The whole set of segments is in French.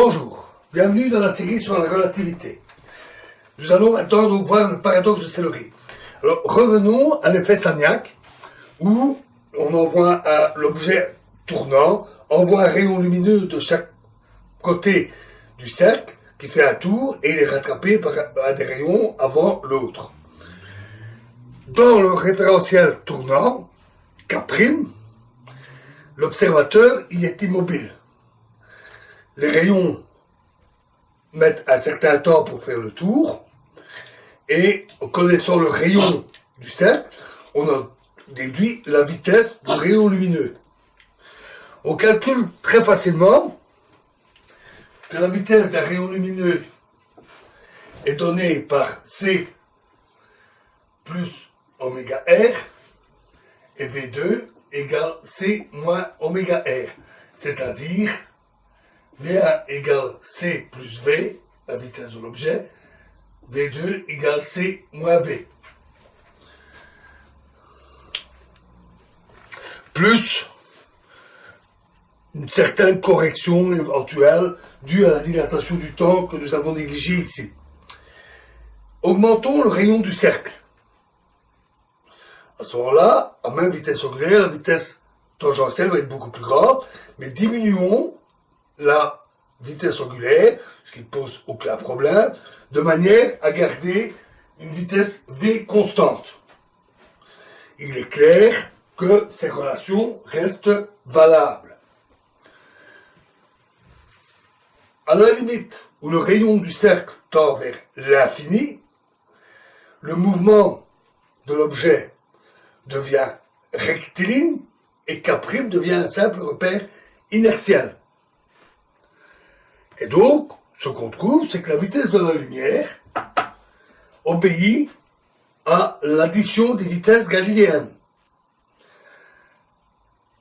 Bonjour, bienvenue dans la série sur la relativité. Nous allons maintenant donc voir le paradoxe de Céleri. Alors revenons à l'effet Sagnac, où on envoie l'objet tournant, envoie un rayon lumineux de chaque côté du cercle, qui fait un tour, et il est rattrapé par des rayons avant l'autre. Dans le référentiel tournant, K', l'observateur y est immobile. Les rayons mettent un certain temps pour faire le tour, et en connaissant le rayon du cercle, on en déduit la vitesse du rayon lumineux. On calcule très facilement que la vitesse d'un rayon lumineux est donnée par C plus oméga R, et V2 égale C moins oméga R, c'est-à-dire V1 égale C plus V, la vitesse de l'objet, V2 égale C moins V. Plus une certaine correction éventuelle due à la dilatation du temps que nous avons négligée ici. Augmentons le rayon du cercle. À ce moment-là, à même vitesse angulaire, la vitesse tangentielle va être beaucoup plus grande, mais diminuons la vitesse angulaire, ce qui ne pose aucun problème, de manière à garder une vitesse V constante. Il est clair que ces relations restent valables. À la limite où le rayon du cercle tend vers l'infini, le mouvement de l'objet devient rectiligne et K' devient un simple repère inertiel. Et donc, ce qu'on trouve, c'est que la vitesse de la lumière obéit à l'addition des vitesses galiléennes.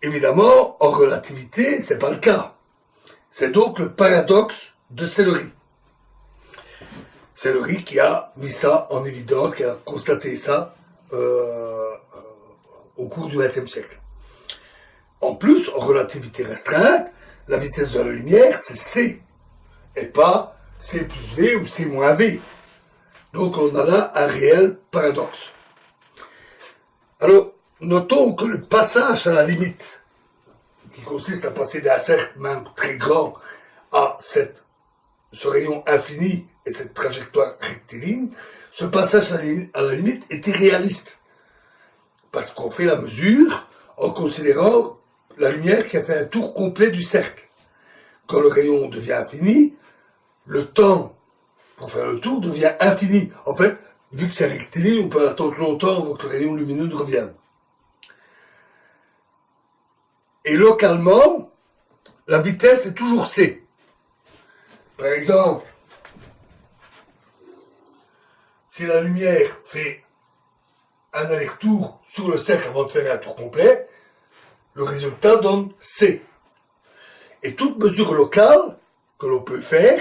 Évidemment, en relativité, c'est pas le cas. C'est donc le paradoxe de Céleri. Céleri qui a mis ça en évidence, qui a constaté ça au cours du XXe siècle. En plus, en relativité restreinte, la vitesse de la lumière, c'est C, et pas C plus V ou C moins V. Donc on a là un réel paradoxe. Alors, notons que le passage à la limite, qui consiste à passer d'un cercle même très grand à ce rayon infini et cette trajectoire rectiligne, ce passage à la limite est irréaliste. Parce qu'on fait la mesure en considérant la lumière qui a fait un tour complet du cercle. Quand le rayon devient infini, le temps pour faire le tour devient infini. En fait, vu que c'est rectiligne, on peut attendre longtemps avant que le rayon lumineux ne revienne. Et localement, la vitesse est toujours C. Par exemple, si la lumière fait un aller-retour sur le cercle avant de faire un tour complet, le résultat donne C. Et toute mesure locale que l'on peut faire,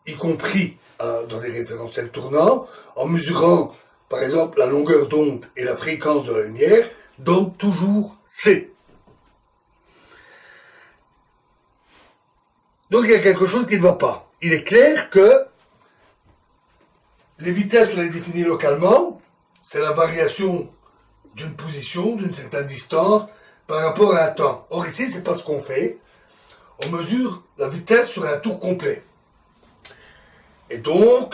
y compris dans des référentiels tournants, en mesurant par exemple la longueur d'onde et la fréquence de la lumière, donne toujours C. Donc il y a quelque chose qui ne va pas. Il est clair que les vitesses, on les définit localement, c'est la variation d'une position, d'une certaine distance, par rapport à un temps. Or ici, c'est pas ce qu'on fait. On mesure la vitesse sur un tour complet. Et donc,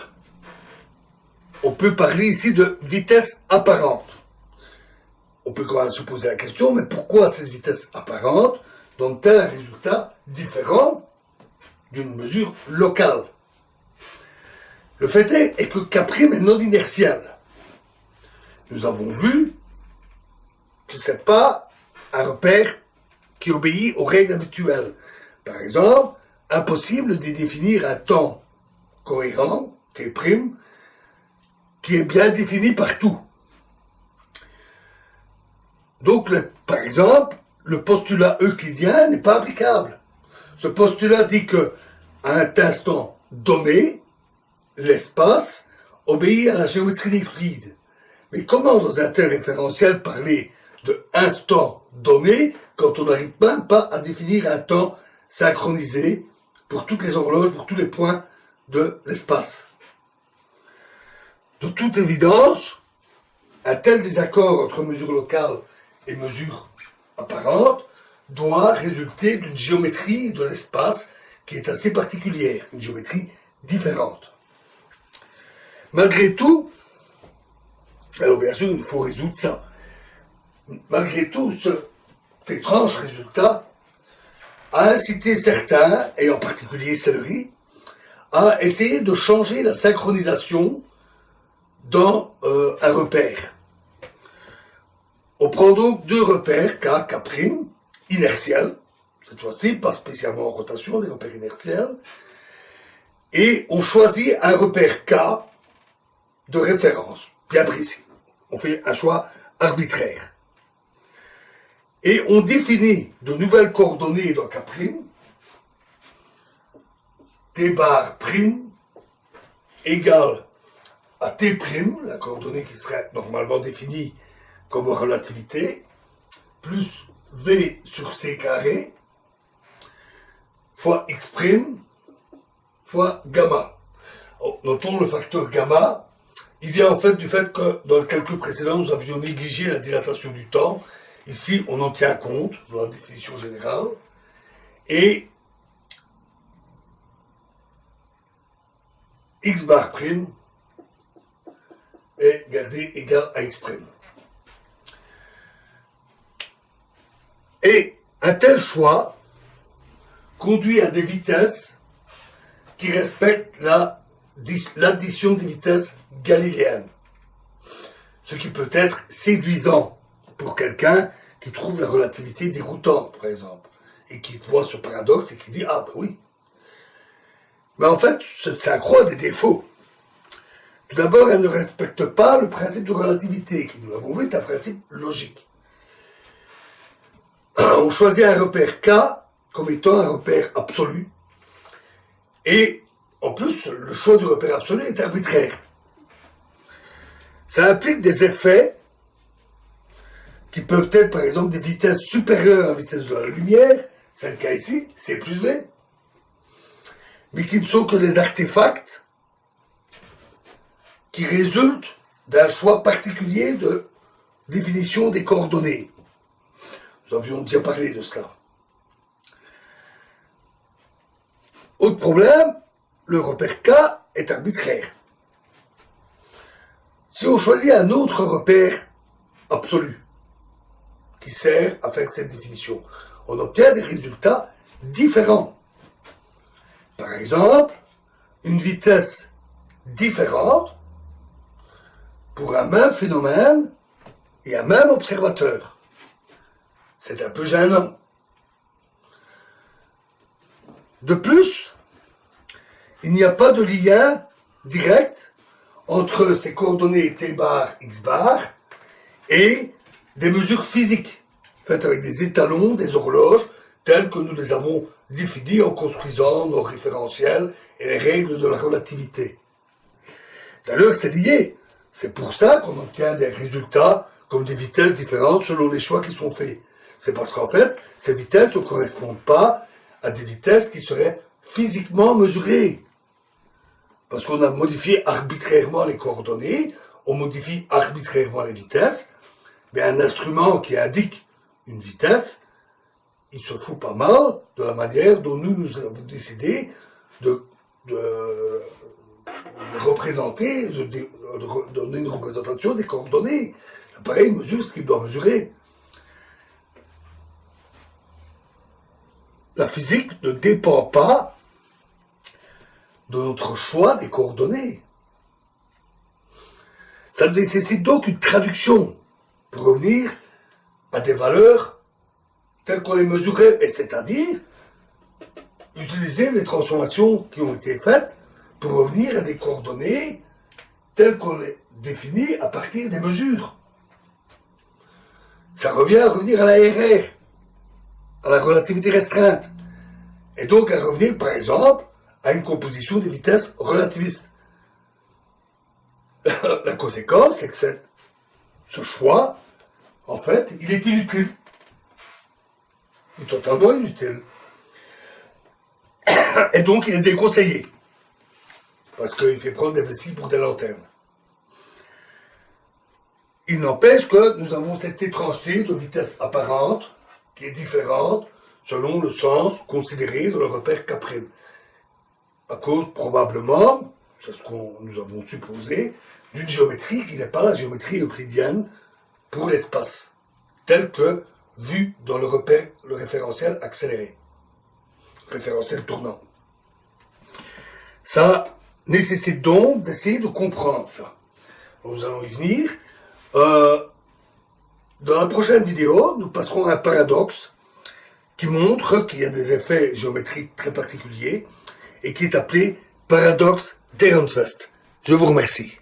on peut parler ici de vitesse apparente. On peut quand même se poser la question, mais pourquoi cette vitesse apparente donne-t-elle un résultat différent d'une mesure locale? Le fait est que K' est non inertiel. Nous avons vu que ce n'est pas un repère qui obéit aux règles habituelles. Par exemple, impossible de définir un temps cohérent, T', qui est bien défini partout. Donc, par exemple, le postulat euclidien n'est pas applicable. Ce postulat dit que à un instant donné, l'espace obéit à la géométrie d'Euclide. Mais comment dans un tel référentiel parler de instant donné quand on n'arrive même pas à définir un temps synchronisé pour toutes les horloges, pour tous les points de l'espace. De toute évidence, un tel désaccord entre mesure locale et mesure apparente doit résulter d'une géométrie de l'espace qui est assez particulière, une géométrie différente. Malgré tout, alors bien sûr, il faut résoudre ça. Malgré tout, cet étrange résultat a incité certains, et en particulier Sellery, à essayer de changer la synchronisation dans un repère. On prend donc deux repères, K, K', inertiels, cette fois-ci, pas spécialement en rotation, des repères inertiels, et on choisit un repère K de référence, bien précis. On fait un choix arbitraire. Et on définit de nouvelles coordonnées dans K', T bar prime égale à T', la coordonnée qui serait normalement définie comme relativité, plus V sur C carré, fois X', fois gamma. Oh, notons le facteur gamma, il vient en fait du fait que dans le calcul précédent, nous avions négligé la dilatation du temps. Ici, on en tient compte dans la définition générale. Et X bar prime est gardé égal à X'. Et un tel choix conduit à des vitesses qui respectent l'addition des vitesses galiléennes. Ce qui peut être séduisant pour quelqu'un qui trouve la relativité déroutante, par exemple, et qui voit ce paradoxe et qui dit « Ah, ben oui ». Mais en fait, cette synchro a des défauts. Tout d'abord, elle ne respecte pas le principe de relativité, qui, nous l'avons vu, est un principe logique. On choisit un repère K comme étant un repère absolu, et en plus, le choix du repère absolu est arbitraire. Ça implique des effets qui peuvent être, par exemple, des vitesses supérieures à la vitesse de la lumière, c'est le cas ici, C plus V, mais qui ne sont que des artefacts qui résultent d'un choix particulier de définition des coordonnées. Nous avions déjà parlé de cela. Autre problème, le repère K est arbitraire. Si on choisit un autre repère absolu qui sert à faire cette définition, on obtient des résultats différents. Par exemple, une vitesse différente pour un même phénomène et un même observateur. C'est un peu gênant. De plus, il n'y a pas de lien direct entre ces coordonnées T bar, X bar et des mesures physiques faites avec des étalons, des horloges, telles que nous les avons définies en construisant nos référentiels et les règles de la relativité. D'ailleurs, c'est lié. C'est pour ça qu'on obtient des résultats comme des vitesses différentes selon les choix qui sont faits. C'est parce qu'en fait, ces vitesses ne correspondent pas à des vitesses qui seraient physiquement mesurées. Parce qu'on a modifié arbitrairement les coordonnées, on modifie arbitrairement les vitesses, mais un instrument qui indique une vitesse, il se fout pas mal de la manière dont nous avons décidé de représenter, de donner une représentation des coordonnées. L'appareil mesure ce qu'il doit mesurer. La physique ne dépend pas de notre choix des coordonnées. Ça nécessite donc une traduction pour revenir à des valeurs telles qu'on les mesurait, et c'est-à-dire utiliser des transformations qui ont été faites pour revenir à des coordonnées telles qu'on les définit à partir des mesures. Ça revient à revenir à la RR, à la relativité restreinte, et donc à revenir, par exemple, à une composition des vitesses relativistes. La conséquence, c'est que ce choix, en fait, il est inutile. Il est totalement inutile. Et donc, il est déconseillé. Parce qu'il fait prendre des vessies pour des lanternes. Il n'empêche que nous avons cette étrangeté de vitesse apparente qui est différente selon le sens considéré dans le repère K'. À cause, probablement, c'est ce que nous avons supposé, d'une géométrie qui n'est pas la géométrie euclidienne pour l'espace, telle que vue dans le repère, le référentiel accéléré, référentiel tournant. Ça nécessite donc d'essayer de comprendre ça. Nous allons y venir. Dans la prochaine vidéo, nous passerons à un paradoxe qui montre qu'il y a des effets géométriques très particuliers et qui est appelé paradoxe d'Ehrenfest. Je vous remercie.